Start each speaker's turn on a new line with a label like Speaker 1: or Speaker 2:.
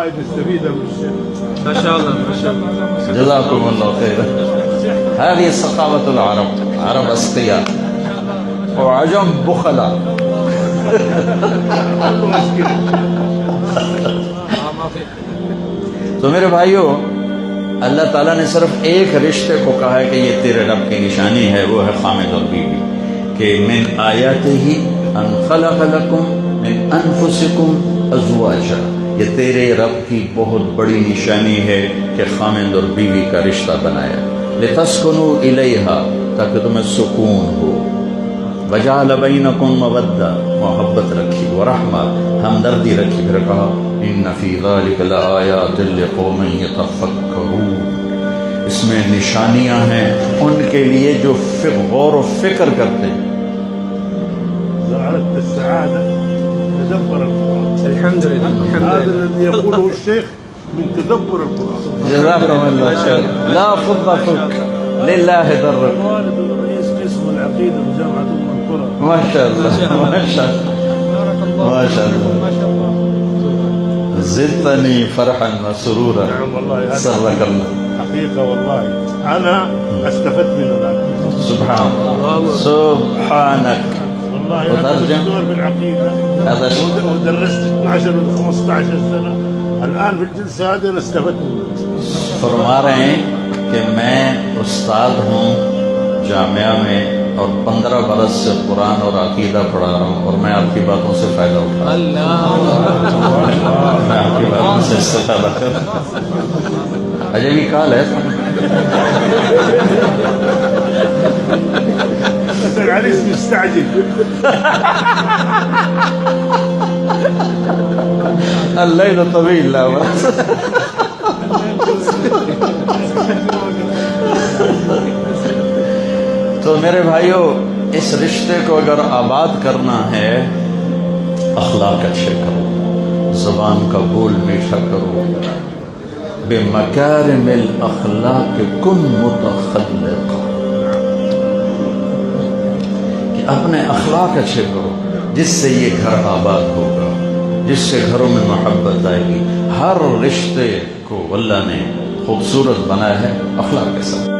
Speaker 1: نستفيد من الشيخ.
Speaker 2: ما شاء الله ما شاء الله.
Speaker 3: جزاكم الله خيرا. هذه ثقافة العرب، عرب أسقياء وعجم بخلاء. تو میرے بھائیوں، اللہ تعالیٰ نے صرف ایک رشتے کو کہا ہے کہ یہ تیرے رب کی نشانی ہے، وہ ہے خامد اور بیوی، کہ من آیاتہ ان خلق لکم من انفسکم ازواجا، یہ تیرے رب کی بہت بڑی نشانی ہے کہ خامد اور بیوی کا رشتہ بنایا، لتسکنوا الیہا، تاکہ تمہیں سکون ہو، وجعل بینکم مودہ، محبت رکھی، ورحمہ، ہمدردی رکھی، پھر کہا ان فی ذلک لآیات لقوم یتفکرون، اس میں نشانیاں ہیں ان کے لیے جو غور و فکر کرتے ہیں.
Speaker 1: زرعت السعادة تدبر القرآن.
Speaker 2: الحمد لله الحمد
Speaker 1: هذا
Speaker 2: لله.
Speaker 1: الذي يقوله الشيخ من تدبر القرآن.
Speaker 3: جزاكم الله خير. لا فضك لله درك.
Speaker 1: والد رئيس قسم العقيدة بجامعة القرى.
Speaker 3: ما شاء الله ما شاء الله
Speaker 2: بارك الله
Speaker 3: ما شاء الله.
Speaker 2: ما شاء الله.
Speaker 3: زدتني فرحا وسرورا.
Speaker 1: نعم والله هذا
Speaker 3: سرك الله.
Speaker 1: حقيقة والله أنا استفدت من الآن.
Speaker 3: سبحان الله سبحانك.
Speaker 1: والله أنا
Speaker 3: وترجم؟
Speaker 1: دكتور بالعقيدة
Speaker 3: هذا
Speaker 1: ودرست 12 و 15 سنة. الآن في الجلسة هذه أنا استفدت منها.
Speaker 3: فرما رہے ہیں کہ میں استاد ہوں جامعہ میں اور 15 برس سے قرآن اور عقیدہ پڑھا رہا ہوں، اور میں آپ کی باتوں سے فائدہ اٹھا رہا ہوں.
Speaker 2: الله
Speaker 3: میں آپ کی باتوں سے استفادہ کر رہا ہوں. عجیبی کال ہے.
Speaker 1: بس العريس مستعجل.
Speaker 3: الليل طويل. لا بس. تو میرے بھائیوں، اس رشتے کو اگر آباد کرنا ہے، اخلاق اچھے کرو، زبان کا بول میٹھا کرو، بمکارم الاخلاق کن متخلقا، کہ اپنے اخلاق اچھے کرو، جس سے یہ گھر آباد ہوگا، جس سے گھروں میں محبت آئے گی. ہر رشتے کو اللہ نے خوبصورت بنایا ہے اخلاق کے ساتھ.